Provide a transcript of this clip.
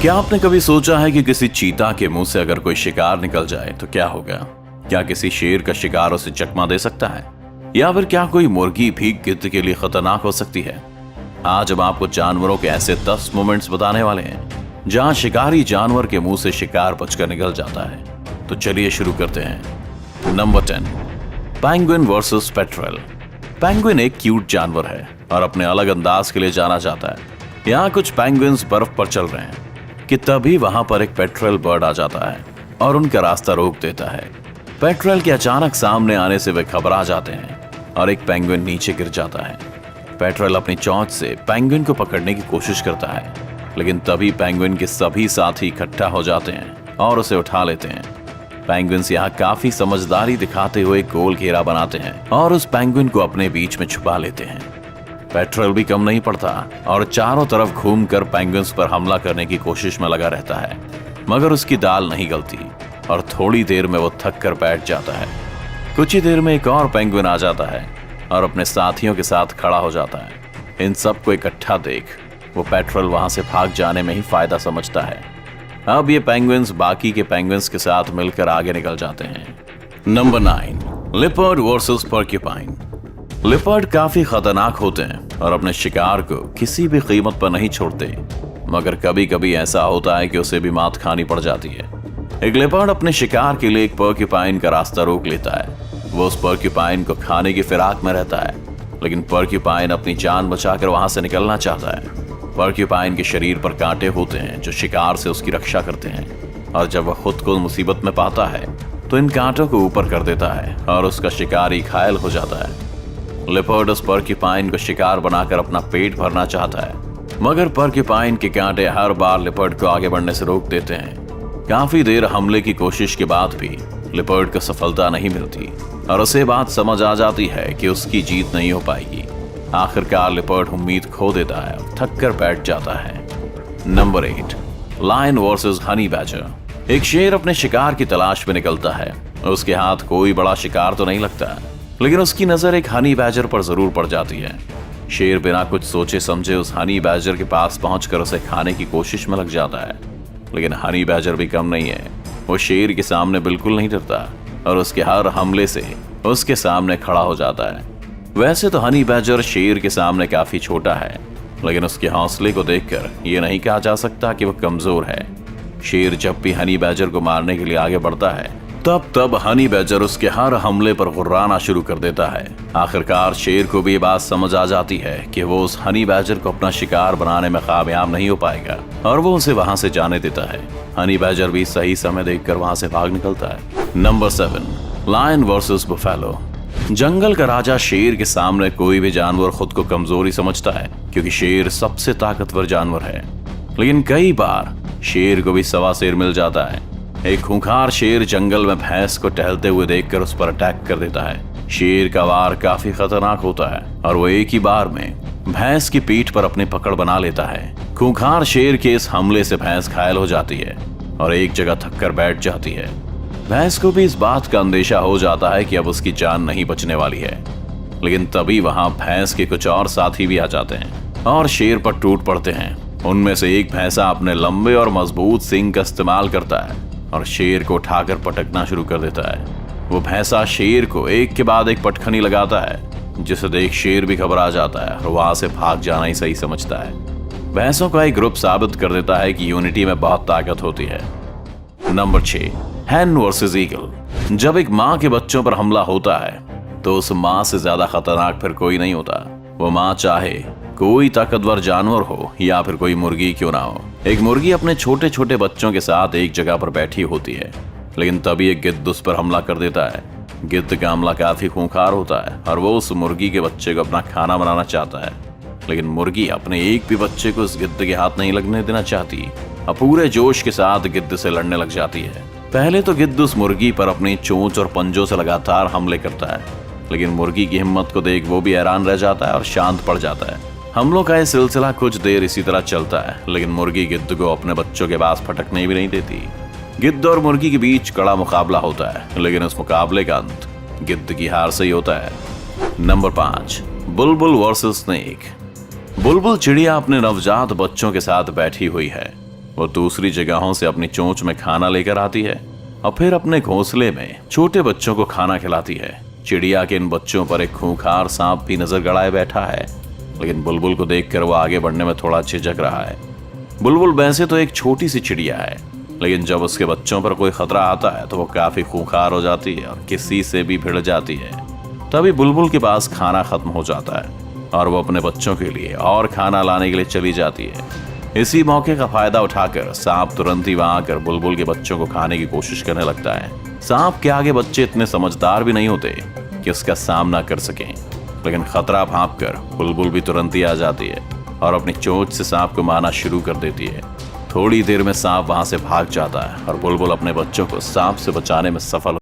क्या आपने कभी सोचा है कि किसी चीता के मुंह से अगर कोई शिकार निकल जाए तो क्या होगा? क्या किसी शेर का शिकार उसे चकमा दे सकता है, या फिर क्या कोई मुर्गी भी गिद्ध के लिए खतरनाक हो सकती है? आज हम आपको जानवरों के ऐसे 10 मोमेंट्स बताने वाले हैं जहां शिकारी जानवर के मुंह से शिकार बचकर निकल जाता है। तो चलिए शुरू करते हैं। Number 10, penguin versus petrel. Penguin एक क्यूट जानवर है और अपने अलग अंदाज के लिए जाना जाता है। यहाँ कुछ पेंगुइन्स बर्फ पर चल रहे हैं कि तभी वहां पर एक पेट्रेल बर्ड आ जाता है और उनका रास्ता रोक देता है। पेट्रेल के अचानक सामने आने से वे घबरा जाते हैं और एक पेंगुइन नीचे गिर जाता है। पेट्रेल अपनी चोंच से पेंगुइन को पकड़ने की कोशिश करता है, लेकिन तभी पेंगुइन के सभी साथी इकट्ठा हो जाते हैं और उसे उठा लेते हैं। पेंगुइन्स यहाँ काफी समझदारी दिखाते हुए गोल घेरा बनाते हैं और उस पेंगुइन को अपने बीच में छुपा लेते हैं। पेट्रेल भी कम नहीं पड़ता और चारों तरफ घूमकर पेंगुइन्स पर हमला करने की कोशिश में लगा रहता है, मगर उसकी दाल नहीं गलती और थोड़ी देर में वो थक कर बैठ जाता है। कुछ ही देर में एक और पेंगुइन आ जाता है और अपने साथियों के साथ खड़ा हो जाता है। इन सबको इकट्ठा देख वो पेट्रेल वहां से भाग जाने में ही फायदा समझता है। अब ये पेंगुइन्स बाकी के पेंगुइन्स के साथ मिलकर आगे निकल जाते हैं। Number 9, leopard versus porcupine. Leopard काफी खतरनाक होते हैं और अपने शिकार को किसी भी कीमत पर नहीं छोड़ते, मगर कभी कभी ऐसा होता है कि उसे भी मात खानी पड़ जाती है। एक लिपर्ड अपने शिकार के लिए एक पोर्क्यूपाइन का रास्ता रोक लेता है। वो उस पोर्क्यूपाइन को खाने की फिराक में रहता है, लेकिन पोर्क्यूपाइन अपनी जान बचाकर वहां से निकलना चाहता है। पोर्क्यूपाइन के शरीर पर कांटे होते हैं जो शिकार से उसकी रक्षा करते हैं, और जब वह खुद को मुसीबत में पाता है तो इन कांटों को ऊपर कर देता है और उसका शिकारी घायल हो जाता है। लिपर्ड उस पोर्क्यूपाइन को शिकार बनाकर अपना पेट भरना चाहता है, मगर पोर्क्यूपाइन के कांटे हर बार लिपर्ड को आगे बढ़ने से रोक देते हैं। काफी देर हमले की कोशिश के बाद भी लिपर्ड को सफलता नहीं मिलती और उसे बात समझ आ जाती है कि उसकी जीत नहीं हो पाएगी। आखिरकार लिपर्ड उम्मीद खो देता है और थक कर बैठ जाता है। Number 8, lion versus honey badger. एक शेर अपने शिकार की तलाश में निकलता है। उसके हाथ कोई बड़ा शिकार तो नहीं लगता, लेकिन उसकी नजर एक हनी बैजर पर जरूर पड़ जाती है। शेर बिना कुछ सोचे समझे उस हनी बैजर के पास पहुंचकर उसे खाने की कोशिश में लग जाता है, लेकिन हनी बैजर भी कम नहीं है। वो शेर के सामने बिल्कुल नहीं डरता और उसके हर हमले से उसके सामने खड़ा हो जाता है। वैसे तो हनी बैजर शेर के सामने काफी छोटा है, लेकिन उसके हौसले को देखकर ये नहीं कहा जा सकता कि वह कमजोर है। शेर जब भी हनी बैजर को मारने के लिए आगे बढ़ता है तब हनी बैजर उसके हर हमले पर गुर्राना शुरू कर देता है। आखिरकार शेर को भी ये बात समझ आ जाती है कि वो उस हनी बैजर को अपना शिकार बनाने में कामयाब नहीं हो पाएगा और वो उसे वहां से जाने देता है। हनी बैजर भी सही समय देखकर वहां से भाग निकलता है। Number 7, lion versus buffalo. जंगल का राजा शेर के सामने कोई भी जानवर खुद को कमजोरी समझता है, क्योंकि शेर सबसे ताकतवर जानवर है। लेकिन कई बार शेर को भी सवा शेर मिल जाता है। एक खूंखार शेर जंगल में भैंस को टहलते हुए देखकर उस पर अटैक कर देता है। शेर का वार काफी खतरनाक होता है और वो एक ही बार में भैंस की पीठ पर अपनी पकड़ बना लेता है। खूंखार शेर के इस हमले से भैंस घायल हो जाती है और एक जगह थक कर बैठ जाती है। भैंस को भी इस बात का अंदेशा हो जाता है कि अब उसकी जान नहीं बचने वाली है, लेकिन तभी वहां भैंस के कुछ और साथी भी आ जाते हैं और शेर पर टूट पड़ते हैं। उनमें से एक भैंसा अपने लंबे और मजबूत सींग का इस्तेमाल करता है और शेर को उठाकर पटकना शुरू कर देता है। वो भैंसा शेर को एक के बाद एक पटखनी लगाता है, जिसे देख शेर भी घबरा जाता है और वहां से भाग जाना ही सही समझता है। भैंसों का एक ग्रुप साबित कर देता है कि यूनिटी में बहुत ताकत होती है। नंबर 6, हैन वर्सेस ईगल। जब एक माँ के बच्चों पर हमला होता है तो उस माँ से ज्यादा खतरनाक फिर कोई नहीं होता। वो माँ चाहे कोई ताकतवर जानवर हो या फिर कोई मुर्गी क्यों ना हो। एक मुर्गी अपने छोटे छोटे बच्चों के साथ एक जगह पर बैठी होती है, लेकिन तभी एक गिद्ध उस पर हमला कर देता है। गिद्ध का हमला काफी खूंखार होता है और वो उस मुर्गी के बच्चे को अपना खाना बनाना चाहता है, लेकिन मुर्गी अपने एक भी बच्चे को उस गिद्ध के हाथ नहीं लगने देना चाहती और पूरे जोश के साथ गिद्ध से लड़ने लग जाती है। पहले तो गिद्ध उस मुर्गी पर अपनी चोंच और पंजों से लगातार हमले करता है, लेकिन मुर्गी की हिम्मत को देख वो भी हैरान रह जाता है और शांत पड़ जाता है। हमलों का यह सिलसिला कुछ देर इसी तरह चलता है, लेकिन मुर्गी गिद्ध को अपने बच्चों के पास फटकने भी नहीं देती। गिद्ध और मुर्गी के बीच कड़ा मुकाबला होता है, लेकिन उस मुकाबले का अंत गिद्ध की हार से ही होता है। नंबर 5, बुलबुल वर्सेस स्नेक। बुलबुल चिड़िया अपने नवजात बच्चों के साथ बैठी हुई है। वो दूसरी जगहों से अपनी चोंच में खाना लेकर आती है और फिर अपने घोंसले में छोटे बच्चों को खाना खिलाती है। चिड़िया के इन बच्चों पर एक खूंखार सांप भी नजर गड़ाए बैठा है, लेकिन बुलबुल को देखकर वो आगे बढ़ने में थोड़ा झिझक रहा है। बुलबुल वैसे तो एक छोटी सी चिड़िया है, लेकिन जब उसके बच्चों पर कोई खतरा आता है तो वो काफी खूंखार हो जाती है और किसी से भी भिड़ जाती है। तभी बुलबुल के पास खाना खत्म हो जाता है और वो अपने बच्चों के लिए और खाना लाने के लिए चली जाती है। इसी मौके का फायदा उठाकर सांप तुरंत ही वहां आकर बुलबुल के बच्चों को खाने की कोशिश करने लगता है। सांप के आगे बच्चे इतने समझदार भी नहीं होते कि उसका सामना कर सकें, लेकिन खतरा भांपकर बुलबुल भी तुरंत ही आ जाती है और अपनी चोंच से सांप को मारना शुरू कर देती है। थोड़ी देर में सांप वहां से भाग जाता है और बुलबुल अपने बच्चों को सांप से बचाने में सफल